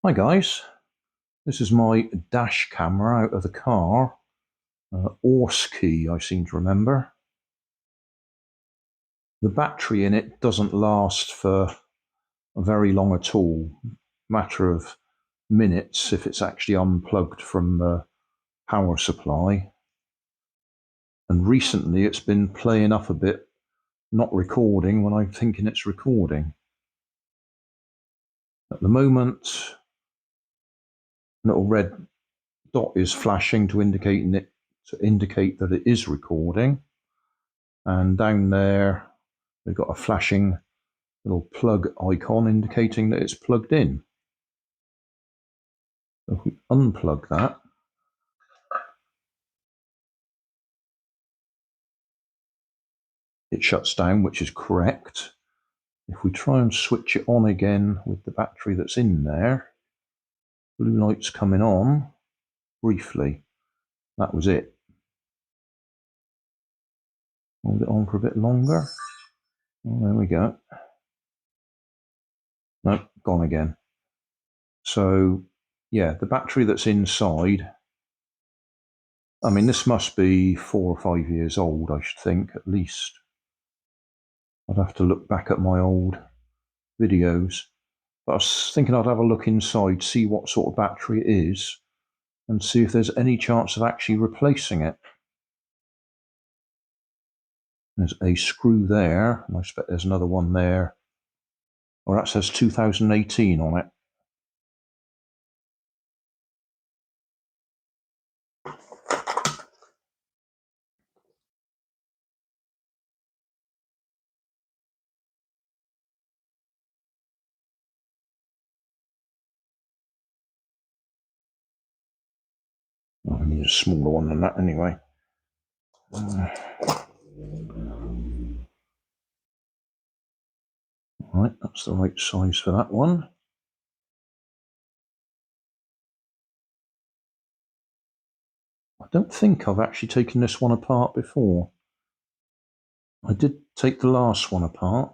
Hi guys, this is my dash camera out of the car, Orskey I seem to remember. The battery in it doesn't last for very long at all, matter of minutes if it's actually unplugged from the power supply. And recently it's been playing up a bit, not recording when I'm thinking it's recording. At the moment, a little red dot is flashing to indicate that it is recording. And down there, we've got a flashing little plug icon indicating that it's plugged in. So if we unplug that, it shuts down, which is correct. If we try and switch it on again with the battery that's in there, blue light's coming on briefly. That was it. Hold it on for a bit longer. Oh, there we go. No, gone again. So, yeah, the battery that's inside, I mean, this must be 4 or 5 years old, I should think, at least. I'd have to look back at my old videos. But I was thinking I'd have a look inside, see what sort of battery it is, and see if there's any chance of actually replacing it. There's a screw there, and I expect there's another one there. Or that says 2018 on it. Oh, I need a smaller one than that anyway. Right, that's the right size for that one. I don't think I've actually taken this one apart before. I did take the last one apart,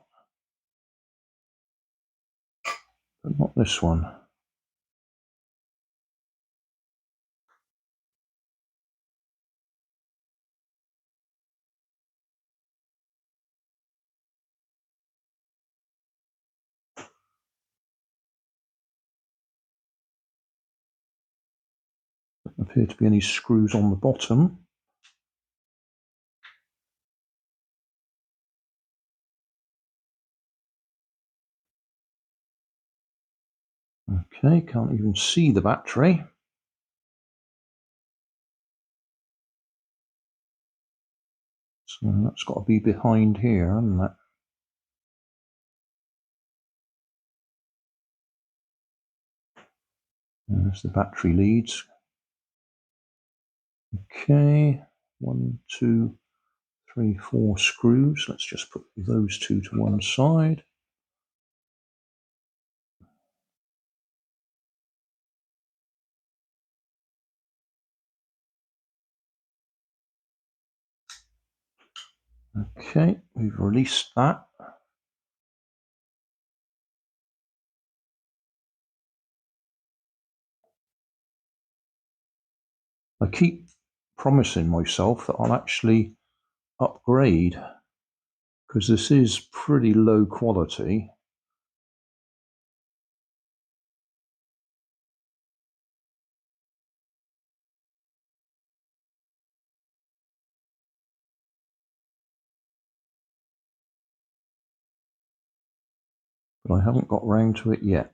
but not this one. There appear to be any screws on the bottom. Okay, can't even see the battery. So that's got to be behind here, hasn't it? There's the battery leads. Okay, 1, 2, 3, 4 screws. Let's just put those two to one side. Okay, we've released that. I keep promising myself that I'll actually upgrade, because this is pretty low quality. But I haven't got round to it yet.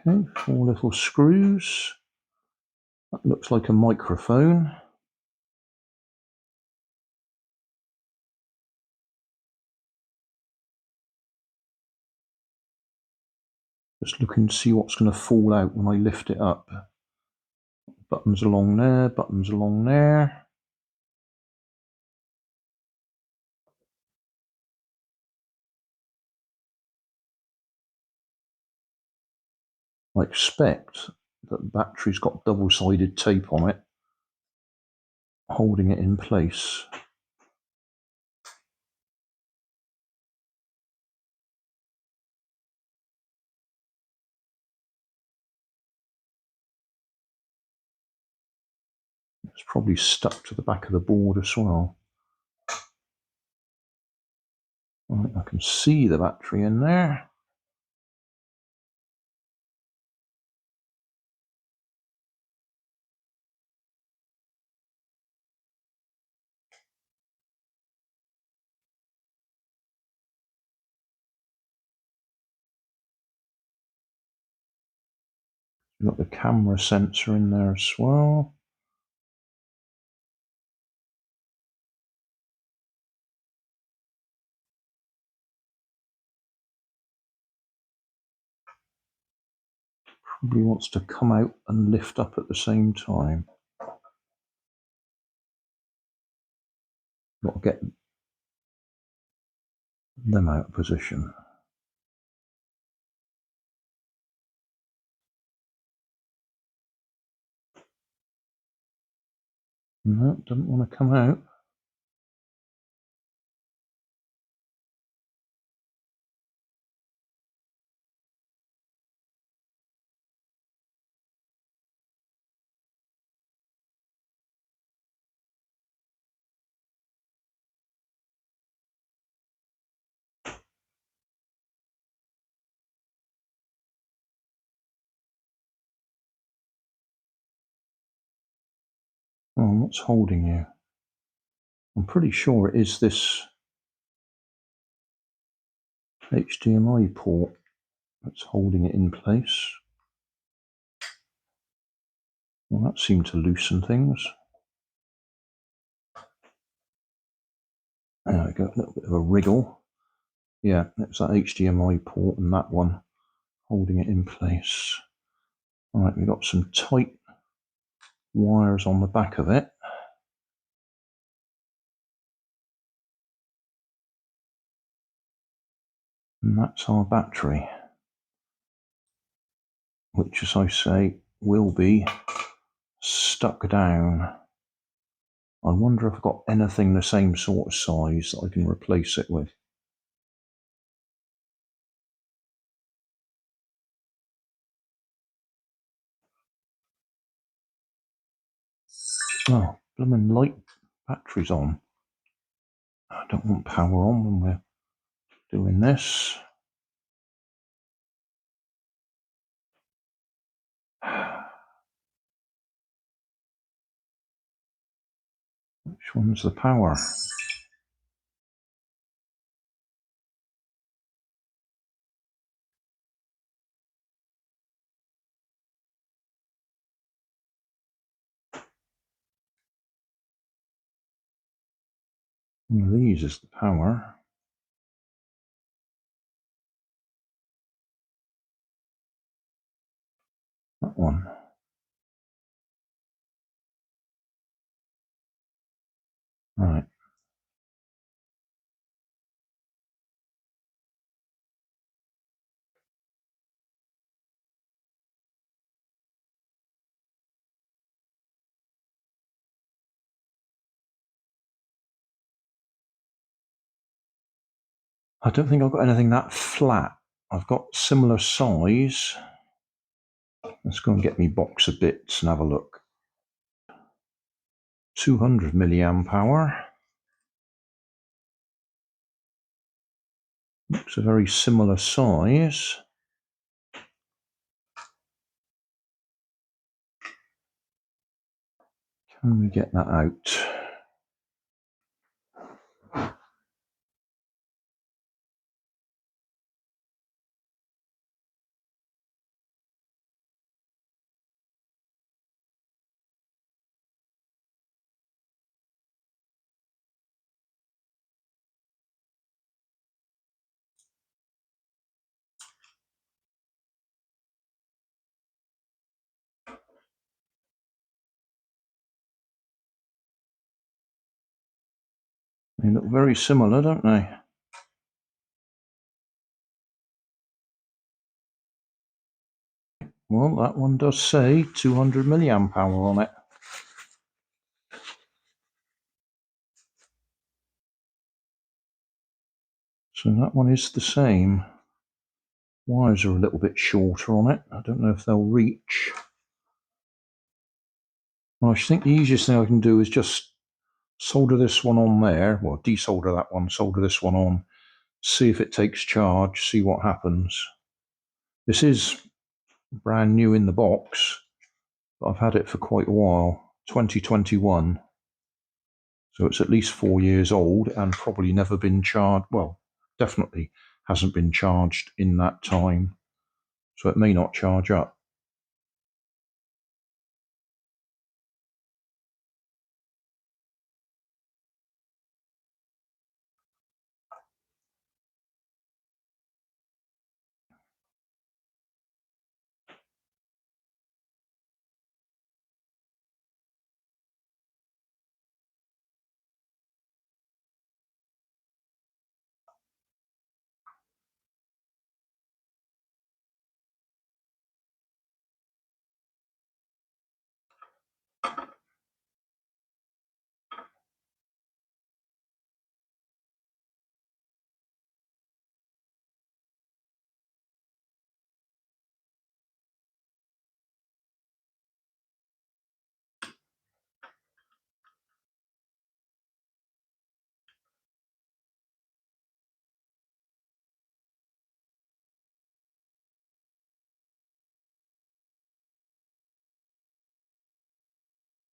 Okay, 4 little screws. That looks like a microphone. Just looking to see what's going to fall out when I lift it up. Buttons along there, buttons along there. I expect that the battery's got double-sided tape on it, holding it in place. It's probably stuck to the back of the board as well. Right, I can see the battery in there. We've got the camera sensor in there as well. Probably wants to come out and lift up at the same time. Got to get them out of position. No, doesn't want to come out. Oh, what's holding you? I'm pretty sure it is this HDMI port that's holding it in place. Well, that seemed to loosen things. There we go, a little bit of a wriggle. Yeah, it's that HDMI port and that one holding it in place. All right, we've got some tight wires on the back of it. And that's our battery, which, as I say, will be stuck down. I wonder if I've got anything the same sort of size that I can replace it with. Oh, blooming light battery's on. I don't want power on when we're doing this. Which one's the power? One of these is the power. That one. Right. I don't think I've got anything that flat. I've got similar size. Let's go and get me box of bits and have a look. 200 milliamp hour. Looks a very similar size. Can we get that out? They look very similar, don't they? Well, that one does say 200 milliamp hour on it. So that one is the same. Wires are a little bit shorter on it. I don't know if they'll reach. Well, I think the easiest thing I can do is just solder this one on there. Well, desolder that one, solder this one on, see if it takes charge, see what happens. This is brand new in the box, but I've had it for quite a while, 2021. So it's at least 4 years old and probably never been charged. Well, definitely hasn't been charged in that time. So it may not charge up.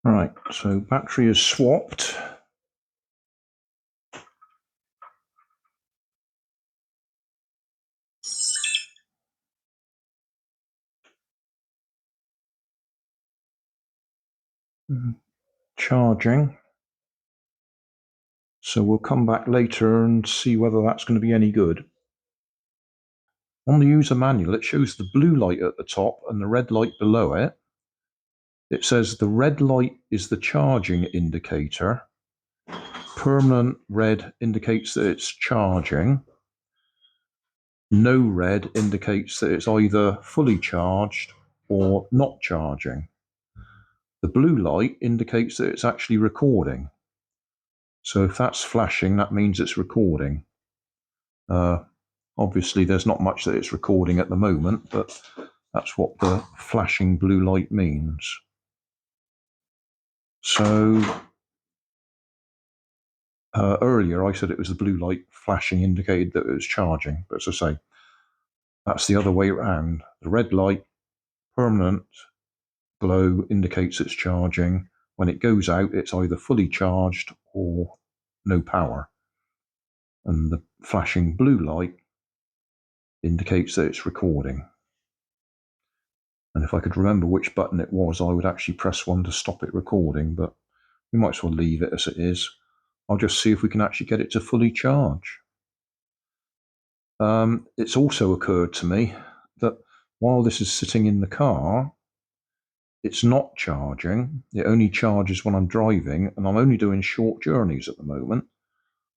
Right, so battery is swapped. Charging. So we'll come back later and see whether that's going to be any good. On the user manual, it shows the blue light at the top and the red light below it. It says the red light is the charging indicator. Permanent red indicates that it's charging. No red indicates that it's either fully charged or not charging. The blue light indicates that it's actually recording. So if that's flashing, that means it's recording. Obviously, there's not much that it's recording at the moment, but that's what the flashing blue light means. So earlier I said it was the blue light flashing indicated that it was charging, but as I say, that's the other way around. The red light, permanent glow, indicates it's charging. When it goes out, it's either fully charged or no power. And the flashing blue light indicates that it's recording. And if I could remember which button it was, I would actually press one to stop it recording, but we might as well leave it as it is. I'll just see if we can actually get it to fully charge. It's also occurred to me that while this is sitting in the car, it's not charging. It only charges when I'm driving, and I'm only doing short journeys at the moment.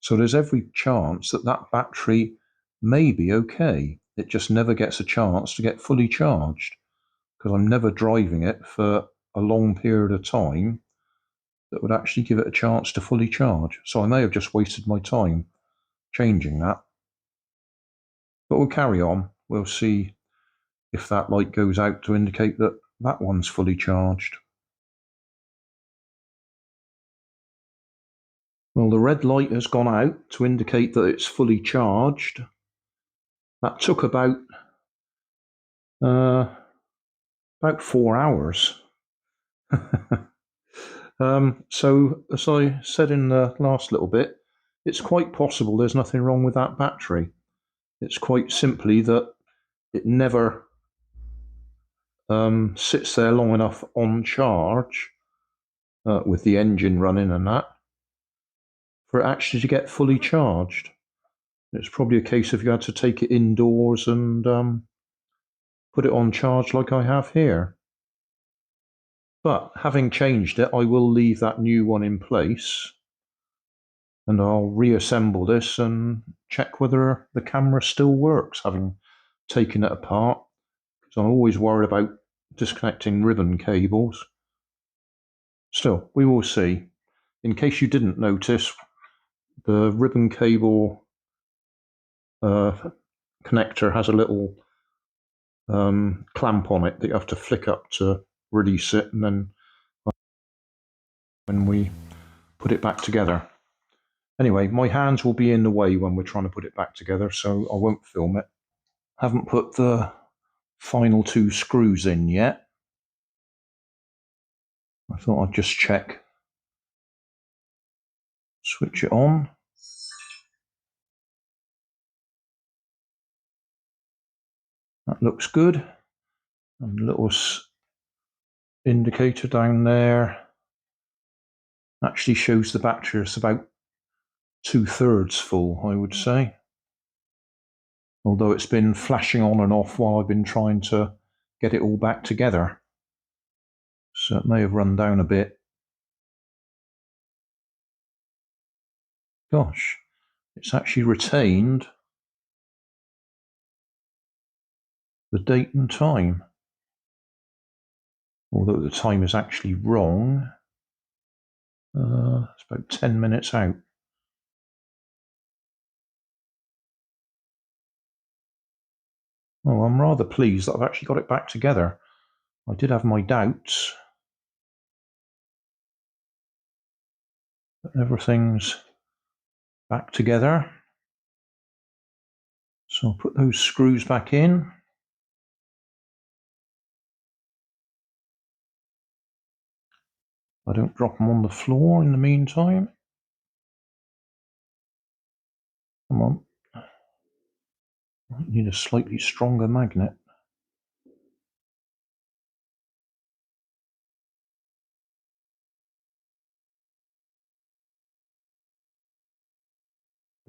So there's every chance that that battery may be okay. It just never gets a chance to get fully charged because I'm never driving it for a long period of time that would actually give it a chance to fully charge. So I may have just wasted my time changing that. But we'll carry on. We'll see if that light goes out to indicate that that one's fully charged. Well, the red light has gone out to indicate that it's fully charged. That took about 4 hours. So, as I said in the last little bit, it's quite possible there's nothing wrong with that battery. It's quite simply that it never sits there long enough on charge with the engine running and that for it actually to get fully charged. It's probably a case of you had to take it indoors and put it on charge like I have here. But having changed it, I will leave that new one in place and I'll reassemble this and check whether the camera still works, having taken it apart. Because I'm always worried about disconnecting ribbon cables. Still, we will see. In case you didn't notice, the ribbon cable connector has a little clamp on it that you have to flick up to release it, and then when we put it back together. Anyway, my hands will be in the way when we're trying to put it back together, so I won't film it. Haven't put the final 2 screws in yet. I thought I'd just check. Switch it on. That looks good. And a little indicator down there actually shows the battery is about 2/3 full, I would say. Although it's been flashing on and off while I've been trying to get it all back together. So it may have run down a bit. Gosh, it's actually retained the date and time. Although the time is actually wrong. It's about 10 minutes out. Oh, I'm rather pleased that I've actually got it back together. I did have my doubts. But everything's back together. So I'll put those screws back in. I don't drop them on the floor in the meantime. Come on. I need a slightly stronger magnet.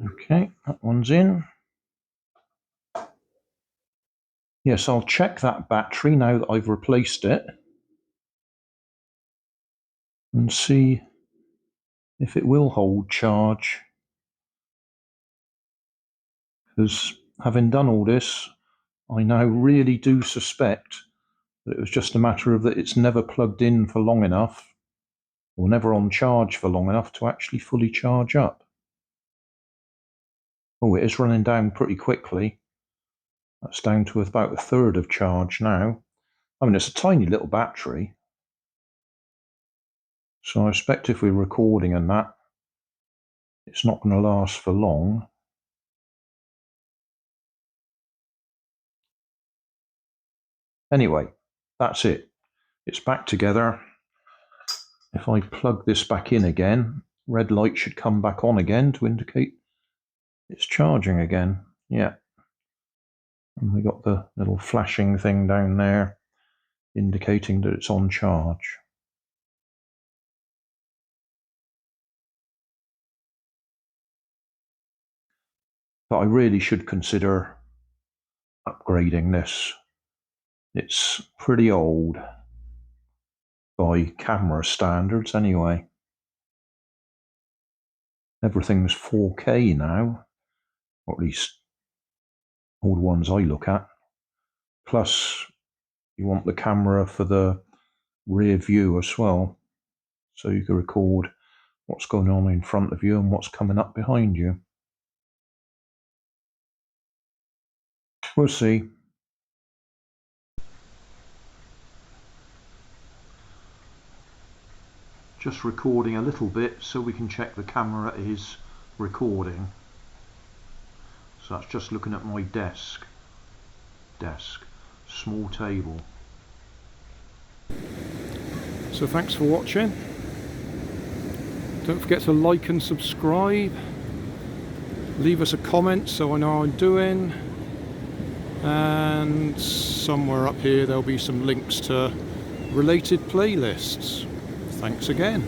Okay, that one's in. Yes, I'll check that battery now that I've replaced it and see if it will hold charge. Because having done all this, I now really do suspect that it was just a matter of that it's never plugged in for long enough, or never on charge for long enough to actually fully charge up. Oh, it is running down pretty quickly. That's down to about 1/3 of charge now. I mean, it's a tiny little battery. So I expect if we're recording and that, it's not going to last for long. Anyway, that's it. It's back together. If I plug this back in again, red light should come back on again to indicate it's charging again. Yeah. And we got the little flashing thing down there indicating that it's on charge. But I really should consider upgrading this. It's pretty old by camera standards anyway. Everything's 4K now, or at least all the ones I look at. Plus, you want the camera for the rear view as well, so you can record what's going on in front of you and what's coming up behind you. We'll see. Just recording a little bit so we can check the camera is recording. So that's just looking at my desk, small table. So thanks for watching. Don't forget to like and subscribe. Leave us a comment so I know how I'm doing. And somewhere up here there'll be some links to related playlists. Thanks again.